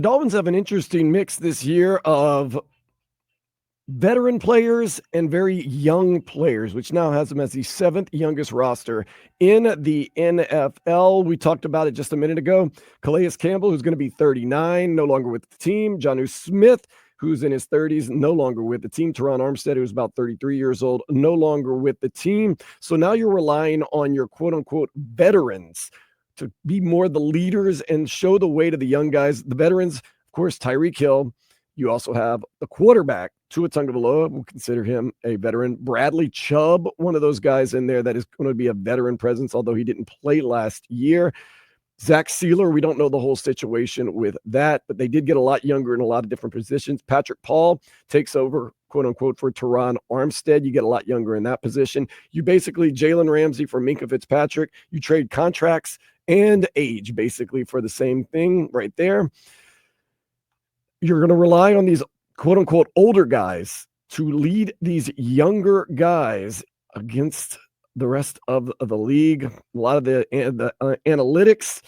Dolphins have an interesting mix this year of veteran players and very young players, which now has them as the seventh youngest roster in the NFL. We talked about it just a minute ago. Calais Campbell, who's going to be 39, no longer with the team. Jonnu Smith, who's in his 30s, no longer with the team. Teron Armstead, who's about 33 years old, no longer with the team. So now you're relying on your quote-unquote veterans to be more the leaders and show the way to the young guys. The veterans, of course, Tyreek Hill. You also have the quarterback, Tua Tagovailoa. We'll consider him a veteran. Bradley Chubb, one of those guys in there that is going to be a veteran presence, although he didn't play last year. Zach Sealer, we don't know the whole situation with that, but they did get a lot younger in a lot of different positions. Patrick Paul takes over, quote unquote, for Teron Armstead. You get a lot younger in that position. You basically, Jalen Ramsey for Minkah Fitzpatrick. You trade contracts and age basically for the same thing right there. You're going to rely on these quote unquote older guys to lead these younger guys against the rest of the league. A lot of the analytics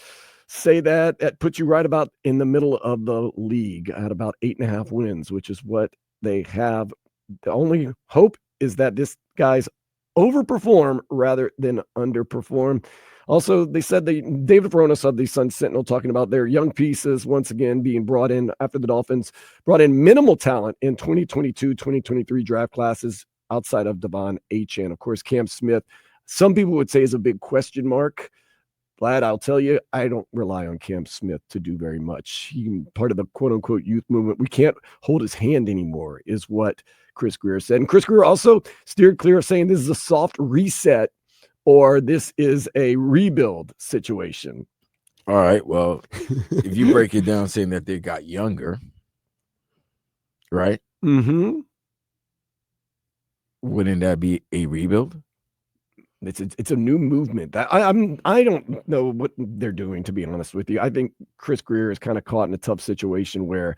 say that puts you right about in the middle of the league at about 8.5 wins, which is what they have. The only hope is that this guy's overperform rather than underperform. Also, they said David Veronis of the Sun Sentinel talking about their young pieces once again being brought in after the Dolphins brought in minimal talent in 2022-2023 draft classes outside of Devon Achane. Of course, Cam Smith, some people would say is a big question mark. Vlad, I'll tell you, I don't rely on Cam Smith to do very much. He's part of the quote-unquote youth movement. We can't hold his hand anymore, is what Chris Grier said. And Chris Grier also steered clear of saying this is a soft reset or this is a rebuild situation. All right, well, if you break it down saying that they got younger, right? Mm-hmm. Wouldn't that be a rebuild? It's a new movement. I don't know what they're doing, to be honest with you. I think Chris Grier is kind of caught in a tough situation where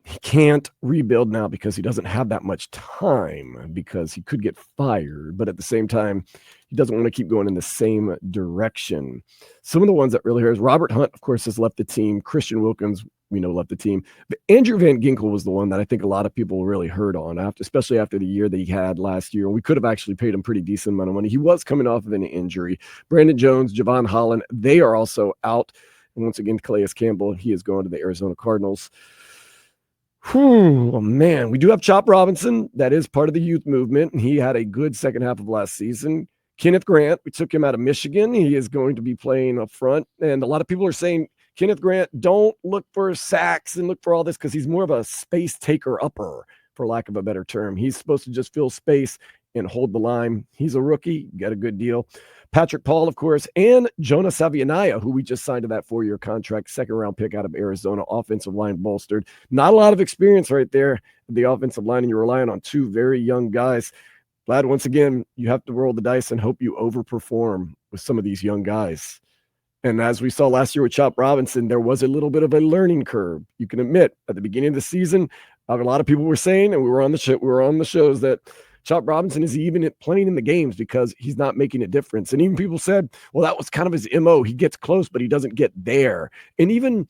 he can't rebuild now because he doesn't have that much time because he could get fired. But at the same time, he doesn't want to keep going in the same direction. Some of the ones that really hurt is Robert Hunt, of course, has left the team. Christian Wilkins, we know, left the team. But Andrew Van Ginkel was the one that I think a lot of people really hurt on, especially after the year that he had last year. We could have actually paid him pretty decent amount of money. He was coming off of an injury. Brandon Jones, Javon Holland, they are also out. And once again, Calais Campbell, he is going to the Arizona Cardinals. Oh, man, we do have Chop Robinson. That is part of the youth movement. And he had a good second half of last season. Kenneth Grant, we took him out of Michigan. He is going to be playing up front. And a lot of people are saying, Kenneth Grant, don't look for sacks and look for all this because he's more of a space taker upper, for lack of a better term. He's supposed to just fill space and hold the line. He's a rookie. Got a good deal. Patrick Paul, of course, and Jonah Savianaya, who we just signed to that 4-year contract, second-round pick out of Arizona, offensive line bolstered. Not a lot of experience right there at the offensive line, and you're relying on two very young guys. Vlad, once again, you have to roll the dice and hope you overperform with some of these young guys. And as we saw last year with Chop Robinson, there was a little bit of a learning curve. You can admit, at the beginning of the season, a lot of people were saying, and we were on the shows that Chop Robinson is even playing in the games because he's not making a difference. And even people said, well, that was kind of his MO. He gets close, but he doesn't get there. And even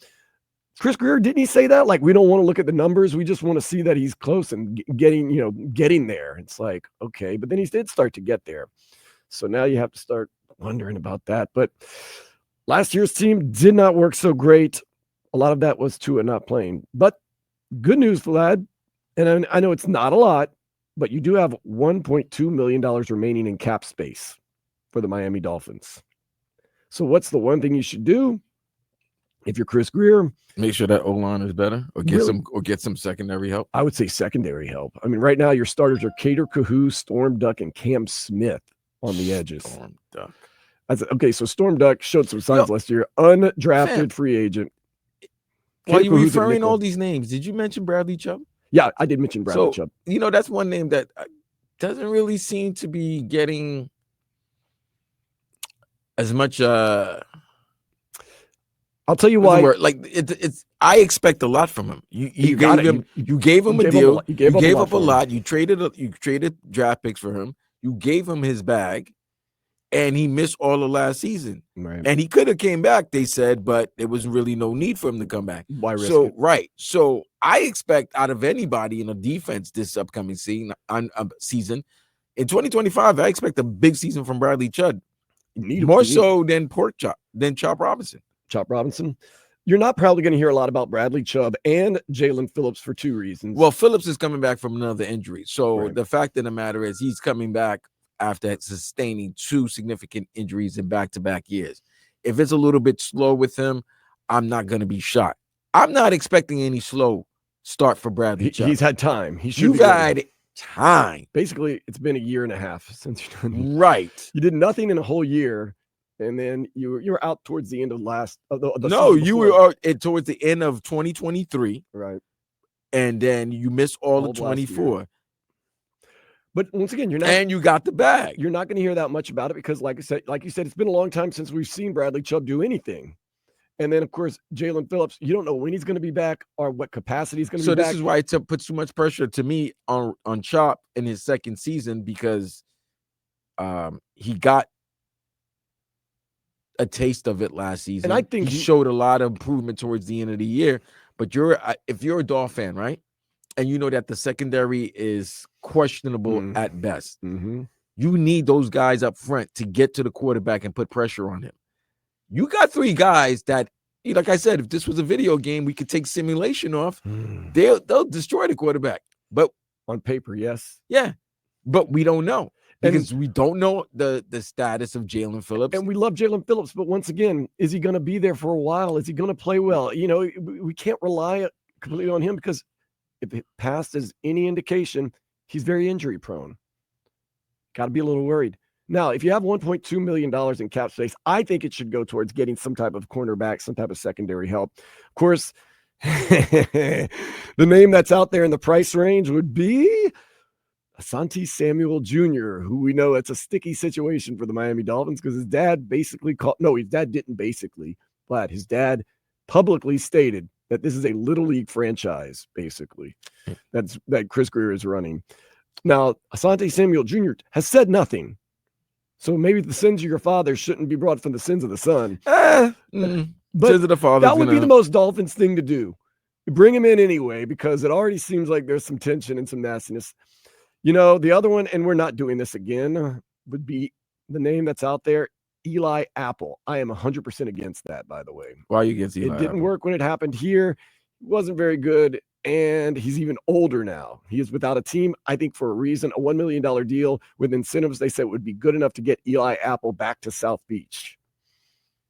Chris Grier, didn't he say that? Like, we don't want to look at the numbers. We just want to see that he's close and getting there. It's like, okay, but then he did start to get there. So now you have to start wondering about that. But last year's team did not work so great. A lot of that was Tua not playing. But good news, Vlad, and I know it's not a lot, but you do have $1.2 million remaining in cap space for the Miami Dolphins. So what's the one thing you should do if you're Chris Grier? Make sure that O-line is better, or get some secondary help. I would say secondary help. I mean, right now your starters are Cater Kahoo, Storm Duck, and Cam Smith on the edges. Storm Duck. Okay, so Storm Duck showed some signs last year. Undrafted free agent. While you're referring all these names, did you mention Bradley Chubb? Yeah, I did mention Bradley Chubb. That's one name that doesn't really seem to be getting as much. I'll tell you why. It's. I expect a lot from him. You gave him a deal. You gave up a lot. You traded draft picks for him. You gave him his bag, and he missed all of last season. Right. And he could have came back, they said, but there was really no need for him to come back. Why risk So, it? right. So I expect out of anybody in a defense this upcoming season, in 2025, I expect a big season from Bradley Chubb. More so than Chop Robinson. Chop Robinson. You're not probably going to hear a lot about Bradley Chubb and Jalen Phillips for two reasons. Well, Phillips is coming back from another injury. So Right. the fact of the matter is he's coming back after sustaining 2 significant injuries in back-to-back years. If it's a little bit slow with him, I'm not going to be shocked. I'm not expecting any slow start for Bradley Chubb. He's had time. You've had time. Basically, it's been a year and a half since you've done. Right. You did nothing in a whole year. And then you were out towards the end of you were towards the end of 2023, right? And then you missed all of 24. But once again, and you got the bag. You're not going to hear that much about it because, like you said, it's been a long time since we've seen Bradley Chubb do anything. And then, of course, Jalen Phillips, you don't know when he's going to be back or what capacity he's going to be back. So this is why it puts too much pressure to me on Chop in his second season because he got a taste of it last season. And I think he showed a lot of improvement towards the end of the year. But if you're a Dolphins fan, right, and you know that the secondary is questionable at best, you need those guys up front to get to the quarterback and put pressure on him. You got 3 guys that, like I said, if this was a video game, we could take simulation off. They'll destroy the quarterback. But on paper, yes. Yeah. But we don't know. Because we don't know the status of Jalen Phillips. And we love Jalen Phillips, but once again, is he going to be there for a while? Is he going to play well? You know, we can't rely completely on him because if it past is any indication, he's very injury prone. Got to be a little worried. Now, if you have $1.2 million in cap space, I think it should go towards getting some type of cornerback, some type of secondary help. Of course, the name that's out there in the price range would be Asante Samuel Jr., who we know it's a sticky situation for the Miami Dolphins because his dad basically his dad didn't basically, but his dad publicly stated that this is a little league franchise, basically, that Chris Greer is running. Now, Asante Samuel Jr. has said nothing. So maybe the sins of your father shouldn't be brought from the sins of the son. But sins of the father that would be the most Dolphins thing to do. You bring him in anyway because it already seems like there's some tension and some nastiness. You know, the other one, and we're not doing this again, would be the name that's out there, Eli Apple. I am 100% against that, by the way. Why are you against Eli It didn't Apple? work when it happened here. It wasn't very good, and he's even older now. He is without a team, I think, for a reason. A $1 million deal with incentives, they said, would be good enough to get Eli Apple back to South Beach.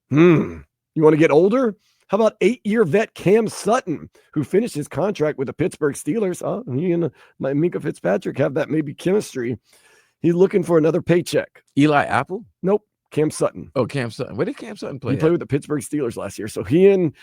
You want to get older? How about 8-year vet Cam Sutton, who finished his contract with the Pittsburgh Steelers? He and Minkah Fitzpatrick have that maybe chemistry. He's looking for another paycheck. Eli Apple? Nope, Cam Sutton. Oh, Cam Sutton. Where did Cam Sutton play? He played with the Pittsburgh Steelers last year. So he and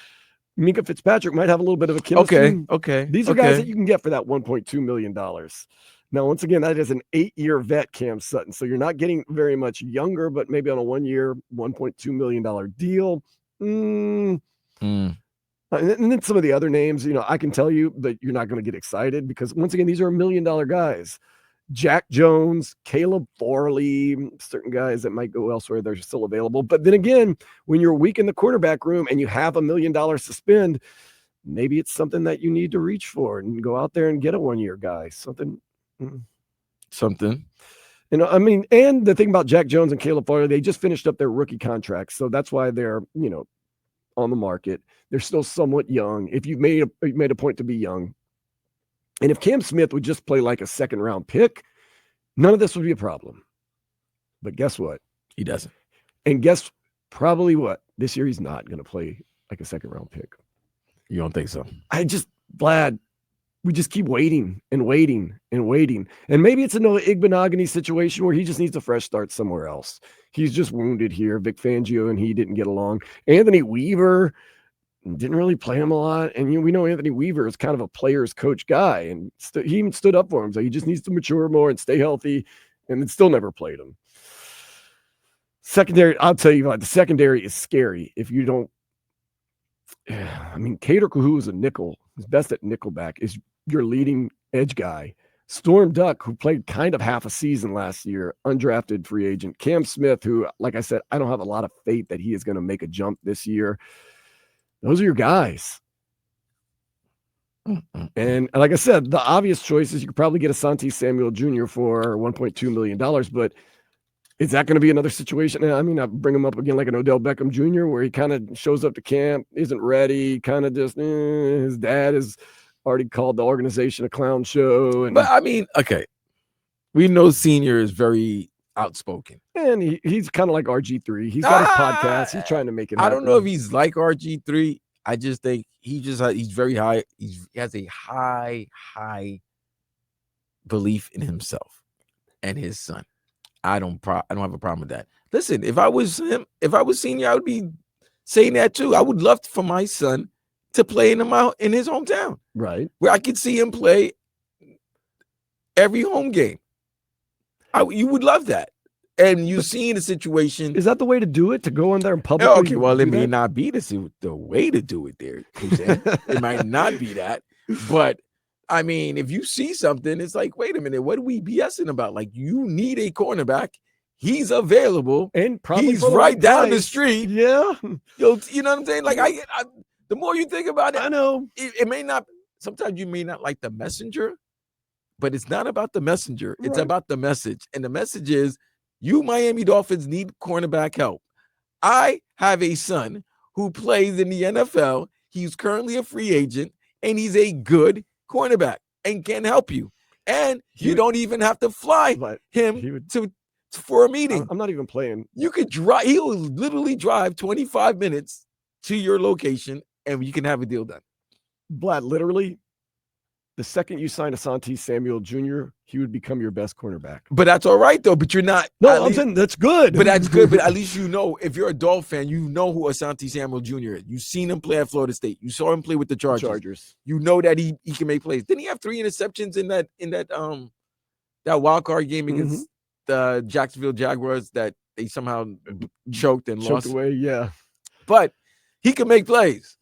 Minkah Fitzpatrick might have a little bit of a chemistry. Okay. These are guys that you can get for that $1.2 million. Now, once again, that is an 8-year vet, Cam Sutton. So you're not getting very much younger, but maybe on a 1-year, $1.2 million deal. And then some of the other names, I can tell you that you're not going to get excited because, once again, these are $1 million guys. Jack Jones, Caleb Farley, certain guys that might go elsewhere, they're still available. But then again, when you're weak in the quarterback room and you have $1 million to spend, maybe it's something that you need to reach for and go out there and get a 1-year guy. Something. And the thing about Jack Jones and Caleb Farley, they just finished up their rookie contracts. So that's why they're, on the market. They're still somewhat young. If you made a point to be young, and if Cam Smith would just play like a 2nd-round pick, none of this would be a problem. But guess what? He doesn't. And guess probably what? This year he's not going to play like a 2nd-round pick. You don't think so? Vlad, we just keep waiting and waiting and waiting. And maybe it's a Noah Igbenogany situation where he just needs a fresh start somewhere else. He's just wounded here. Vic Fangio and he didn't get along. Anthony Weaver didn't really play him a lot. And we know Anthony Weaver is kind of a player's coach guy. And he even stood up for him. So he just needs to mature more and stay healthy. And it still never played him. Secondary, I'll tell you what, the secondary is scary if you don't. Kader Kahu is a nickel. His best at nickelback is your leading edge guy. Storm Duck, who played kind of half a season last year, undrafted free agent. Cam Smith, who, like I said, I don't have a lot of faith that he is going to make a jump this year. Those are your guys. And like I said, the obvious choice is you could probably get Asante Samuel Jr. for $1.2 million, but is that going to be another situation? I mean, I bring him up again like an Odell Beckham Jr., where he kind of shows up to camp, isn't ready, kind of just, his dad has already called the organization a clown show. And, but I mean, okay, we know Senior is very outspoken. And he's kind of like RG3. He's got his podcast. He's trying to make it happen. I don't know if he's like RG3. I just think he's very high. He has a high belief in himself and his son. I don't have a problem with that. Listen, if I was him, if I was Senior, I would be saying that too. I would love for my son to play in his hometown, right? Where I could see him play every home game. You would love that. And you see the situation. Is that the way to do it? To go in there and publicly? Okay, well, it may not be the way to do it there. It might not be that. But, I mean, if you see something, it's like, wait a minute, what are we BSing about? Like, you need a cornerback. He's available. And probably he's right down the street. Yeah. You know what I'm saying? Like, the more you think about it, I know. It may not, sometimes you may not like the messenger, but it's not about the messenger. It's about the message. And the message is, you Miami Dolphins need cornerback help. I have a son who plays in the NFL. He's currently a free agent, and he's a good cornerback and can help you. And you don't even have to fly him for a meeting. I'm not even playing. You could drive. He'll literally drive 25 minutes to your location, and you can have a deal done. Vlad, literally, the second you sign Asante Samuel Jr., he would become your best cornerback. But that's all right, though. But you're not. No, I'm saying that's good. But that's good. But at least you know, if you're a Dolphin fan, you know who Asante Samuel Jr. is. You've seen him play at Florida State. You saw him play with the Chargers. You know that he can make plays. Didn't he have 3 interceptions in that wild card game against the Jacksonville Jaguars that they somehow choked and lost away? Yeah. But he can make plays.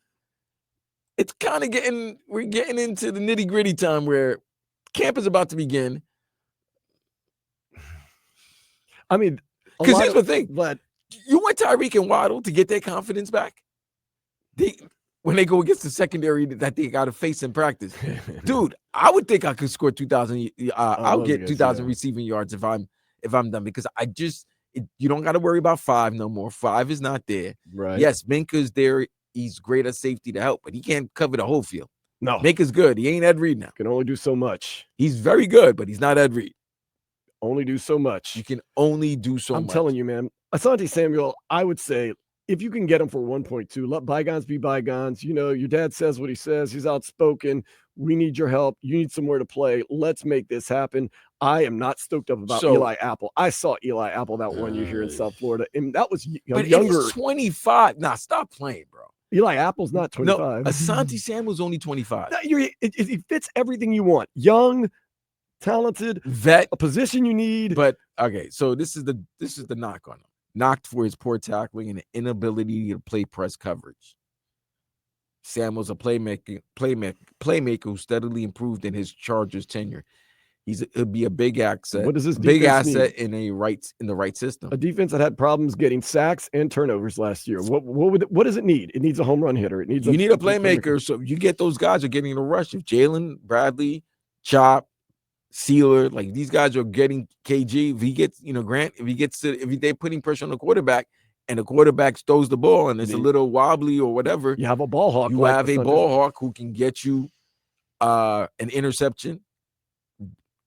It's kind of we're getting into the nitty gritty time where camp is about to begin. I mean, because here's the thing, but you want Tyreek and Waddle to get their confidence back. When they go against the secondary that they got to face in practice, dude, I would think I could score 2,000. I'll get 2,000 receiving yards if I'm done, because you don't got to worry about 5 no more. 5 is not there. Right. Yes, Minka's there. He's great at safety to help, but he can't cover the whole field. No. Minka's good. He ain't Ed Reed now. Can only do so much. He's very good, but he's not Ed Reed. Only do so much. You can only do so much. I'm telling you, man. Asante Samuel, I would say, if you can get him for 1.2, let bygones be bygones. You know, your dad says what he says. He's outspoken. We need your help. You need somewhere to play. Let's make this happen. I am not stoked up about Eli Apple. I saw Eli Apple that 1 year here in South Florida, and that was younger. 25. Nah, stop playing, bro. Eli Apple's not 25. No, Asante Samuel's only 25. He fits everything you want. Young, talented, vet, a position you need. But okay, so this is the knock on him. Knocked for his poor tackling and the inability to play press coverage. Samuel's a playmaker who steadily improved in his Chargers tenure. He'll be a big asset. What does this big asset need? in the right system? A defense that had problems getting sacks and turnovers last year. What does it need? It needs a home run hitter. You need a playmaker. So you get those guys are getting a rush. If Jalen, Bradley, Chop, Sealer, like these guys are getting KG. If he gets, Grant, if they're putting pressure on the quarterback and the quarterback throws the ball and it's a little wobbly or whatever, you have a ball hawk. You have a ball hawk who can get you an interception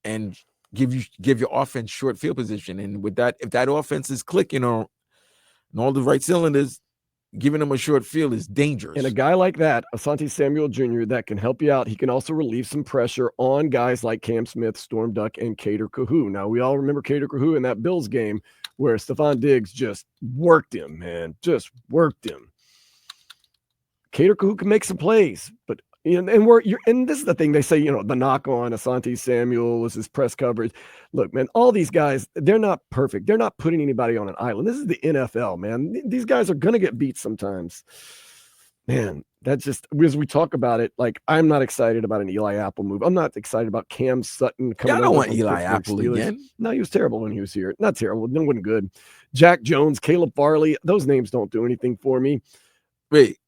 and give your offense short field position. And with that, if that offense is clicking on all the right cylinders, giving them a short field is dangerous. And a guy like that, Asante Samuel Jr., that can help you out. He can also relieve some pressure on guys like Cam Smith, Storm Duck, and Cater Kahu. Now, we all remember Cater Kahu in that Bills game where Stephon Diggs just worked him, man. Just worked him. Cater Kahu can make some plays, but and this is the thing they say, the knock on Asante Samuel was his press coverage. Look, man, all these guys, they're not perfect. They're not putting anybody on an island. This is the NFL, man. These guys are going to get beat sometimes. Man, that's just as we talk about it. Like, I'm not excited about an Eli Apple move. I'm not excited about Cam Sutton coming I don't over want from Eli Pittsburgh Apple Steelers. again. No, he was terrible when he was here. Not terrible, no one good. Jack Jones, Caleb Farley, those names don't do anything for me. Wait,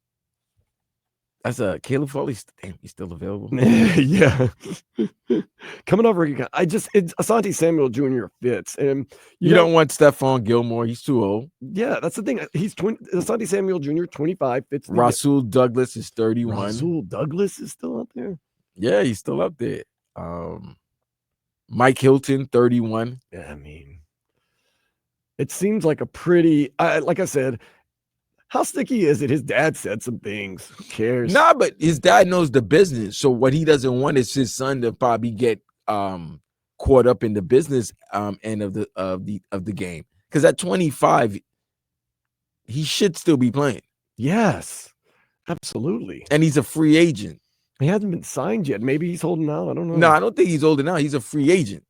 that's a Caleb Farley. Damn, he's still available. Yeah, coming over. Asante Samuel Jr. fits, and you don't want Stephon Gilmore. He's too old. Yeah, that's the thing. He's Asante Samuel Jr. 25 fits. Rasul Douglas is 31. Rasul Douglas is still out there. Yeah, he's still up there. Mike Hilton 31. Yeah, I mean, it seems like a pretty. Like I said. How sticky is it? His dad said some things. Who cares? Nah, but his dad knows the business. So what he doesn't want is his son to probably get caught up in the business end of the game. Because at 25, he should still be playing. Yes, absolutely. And he's a free agent. He hasn't been signed yet. Maybe he's holding out. I don't know. No, I don't think he's holding out. He's a free agent.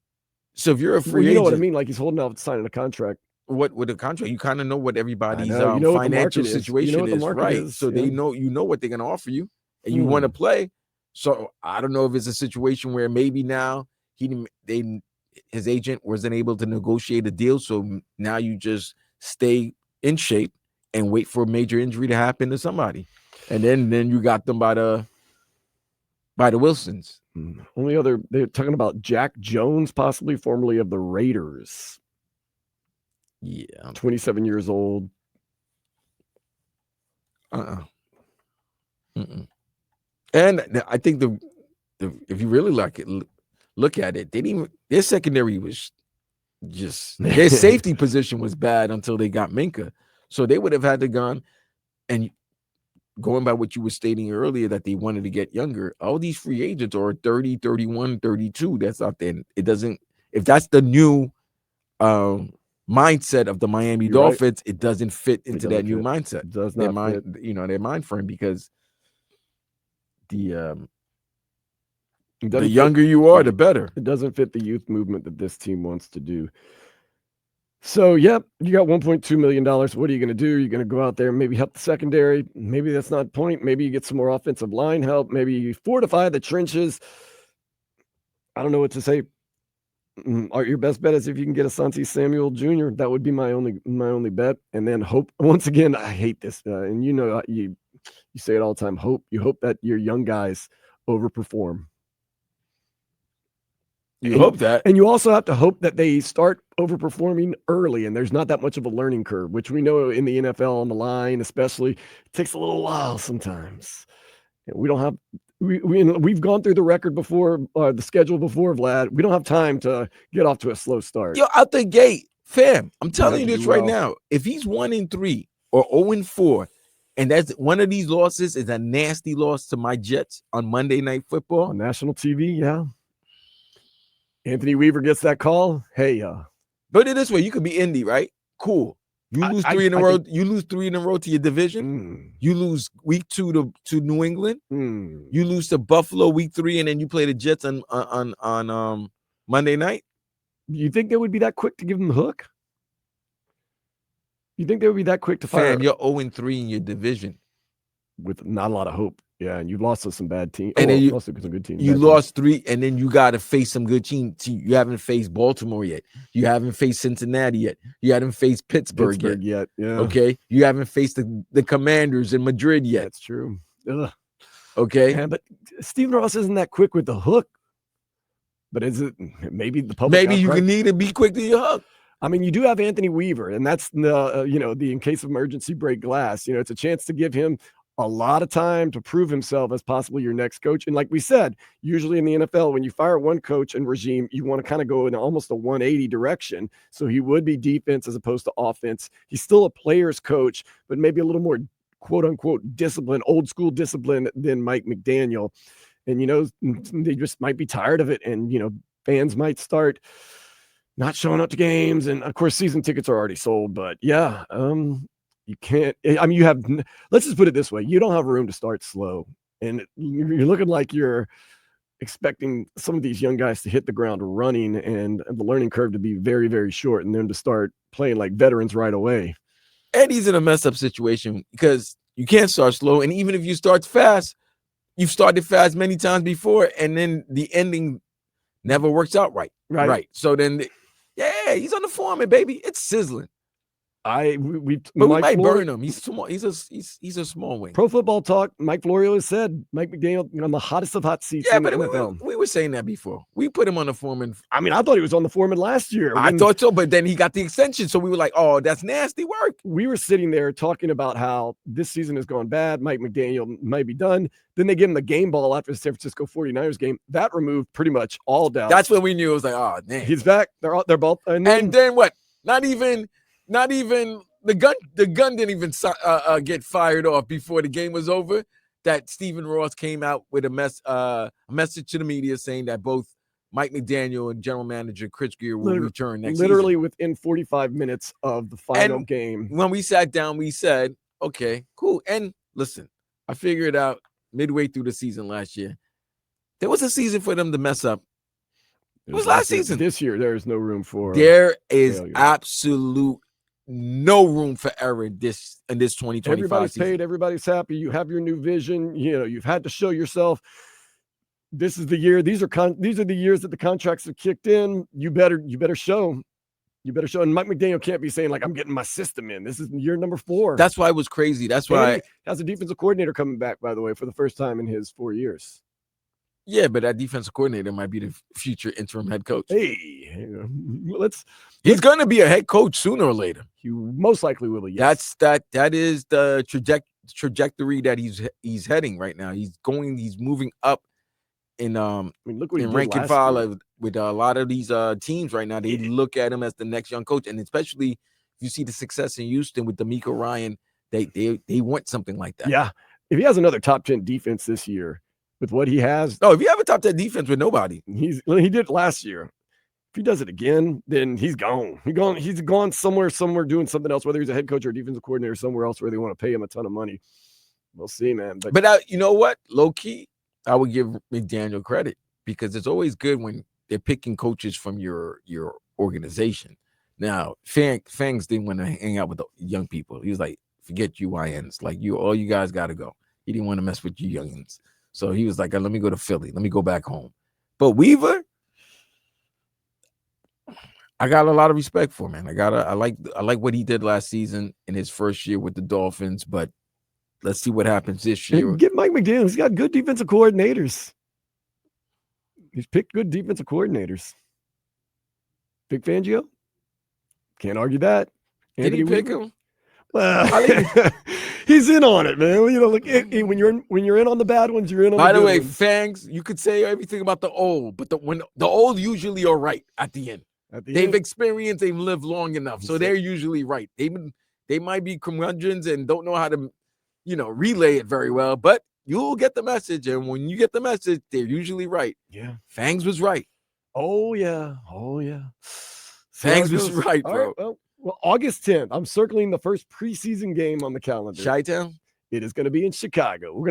So if you're a free agent, you know what I mean? Like he's holding out, signing a contract. What with a contract, you kind of know what everybody's financial situation is, right? So they know what they're gonna offer you, and you want to play. So I don't know if it's a situation where maybe now his agent wasn't able to negotiate a deal, so now you just stay in shape and wait for a major injury to happen to somebody, and then you got them by the Wilsons. Only other they're talking about Jack Jones, possibly formerly of the Raiders. Yeah, 27 years old. And I think the if you really look at it, their secondary was just their safety position was bad until they got Minkah. So they would have had to gone, and going by what you were stating earlier, that they wanted to get younger. All these free agents are 30, 31, 32. That's out there. It doesn't, if that's the new mindset of the Miami Dolphins, it doesn't fit into that new mindset. It does not fit. Their mind frame, because the younger you are, the better. It doesn't fit the youth movement that this team wants to do. So, yep, you got $1.2 million. What are you going to do? You're going to go out there and maybe help the secondary. Maybe that's not the point. Maybe you get some more offensive line help. Maybe you fortify the trenches. I don't know what to say. Your best bet is if you can get Asante Samuel Jr. That would be my only bet. And then hope. Once again, I hate this, and you say it all the time. You hope that your young guys overperform. You hope that, and you also have to hope that they start overperforming early, and there's not that much of a learning curve, which we know in the NFL on the line, especially, it takes a little while sometimes. We don't have. We've gone through the record before, the schedule before, Vlad. We don't have time to get off to a slow start. Yo, out the gate, fam. I'm telling you this right now. If he's 1-3 or 0-4, and that's one of these losses is a nasty loss to my Jets on Monday Night Football on national TV, yeah. Anthony Weaver gets that call. Hey, put it this way: you could be Indy, right? Cool. You lose three in a row. You lose 3 in a row to your division. You lose week 2 to New England. You lose to Buffalo week 3, and then you play the Jets on Monday night. You think they would be that quick to give them the hook? You think they would be that quick to fire? You're 0-3 in your division with not a lot of hope. Yeah, and you've lost to some bad teams. And then you lost to some good teams. You lost 3, and then you got to face some good teams. You haven't faced Baltimore yet. You haven't faced Cincinnati yet. You haven't faced Pittsburgh yet. Yeah. Okay. You haven't faced the Commanders in Madrid yet. That's true. Ugh. Okay. Yeah, but Stephen Ross isn't that quick with the hook. But is it maybe the public? Maybe you can need to be quick to your hook. I mean, you do have Anthony Weaver, and that's the in case of emergency break glass. It's a chance to give him a lot of time to prove himself as possibly your next coach. And like we said, usually in the NFL, when you fire one coach and regime, you want to kind of go in almost a 180 direction. So he would be defense as opposed to offense. He's still a player's coach, but maybe a little more quote unquote discipline, old school discipline than Mike McDaniel. And, they just might be tired of it. And, fans might start not showing up to games. And of course, season tickets are already sold, but yeah, you can't. I mean, let's just put it this way: you don't have room to start slow, and you're looking like you're expecting some of these young guys to hit the ground running, and the learning curve to be very, very short, and then to start playing like veterans right away. And he's in a messed up situation because You can't start slow. And even if you start fast, you've started fast many times before, and then the ending never works out right. Right. So then, he's on the foreman, baby. It's sizzling. We might burn him. He's small. He's a small wing. Pro Football Talk. Mike Florio has said Mike McDaniel on the hottest of hot seats in the NFL. We were saying that before. We put him on the foreman. I mean, I thought he was on the foreman last year. I thought so, but then he got the extension, so we were like, "Oh, that's nasty work." We were sitting there talking about how this season has gone bad. Mike McDaniel might be done. Then they give him the game ball after the San Francisco 49ers game. That removed pretty much all doubt. That's when we knew it was like, "Oh, man, he's back." They're both. And then what? Not even. The gun didn't even get fired off before the game was over. That Stephen Ross came out with a message to the media saying that both Mike McDaniel and general manager Chris Greer will return next season. Within 45 minutes of the final game. When we sat down, we said, okay, cool. And listen, I figured out midway through the season last year, there was a season for them to mess up. It was last season. This year, there's no room for There is failure. Absolute no room for error in this 2025 everybody's season. Paid, everybody's happy. You have your new vision. You've had to show yourself. This is the year. These are the years that the contracts have kicked in. You better show. You better show. And Mike McDaniel can't be saying like, I'm getting my system in. This is year number 4. That's why it was crazy. That's why has a defensive coordinator coming back, by the way, for the first time in his 4 years. Yeah, but that defensive coordinator might be the future interim head coach. Hey, he's going to be a head coach sooner or later. He most likely will. Yes. That is the trajectory that he's heading right now. He's moving up in look what in rank and file with a lot of these teams right now. They look at him as the next young coach, and especially if you see the success in Houston with D'Amico Ryan, they want something like that. Yeah, if he has another top 10 defense this year. With what he has. No, if you have a top 10 defense with nobody. He did it last year. If he does it again, then he's gone. He's gone somewhere doing something else, whether he's a head coach or a defensive coordinator somewhere else where they want to pay him a ton of money. We'll see, man. But you know what? Low key, I would give McDaniel credit because it's always good when they're picking coaches from your organization. Now, Fangs didn't want to hang out with the young people. He was like, forget UINs. Like, all you guys got to go. He didn't want to mess with you youngins. So he was like, let me go to Philly. Let me go back home. But Weaver, I got a lot of respect for, man. I like what he did last season in his first year with the Dolphins, but let's see what happens this year. Get Mike McDaniel. He's got good defensive coordinators. He's picked good defensive coordinators. Vic Fangio? Can't argue that. Did he pick him? Well, he's in on it, man. Look, when you're in on the bad ones, you're in on the good ones. By the way, Fangs, you could say everything about the old, but when the old usually are right at the end. They've experienced, they've lived long enough, so they're usually right. They might be curmudgeons and don't know how to, relay it very well, but you'll get the message, and when you get the message, they're usually right. Yeah, Fangs was right. Oh yeah. Fangs was right, bro. Right, well, August 10th, I'm circling the first preseason game on the calendar. Chi-Town? It is going to be in Chicago.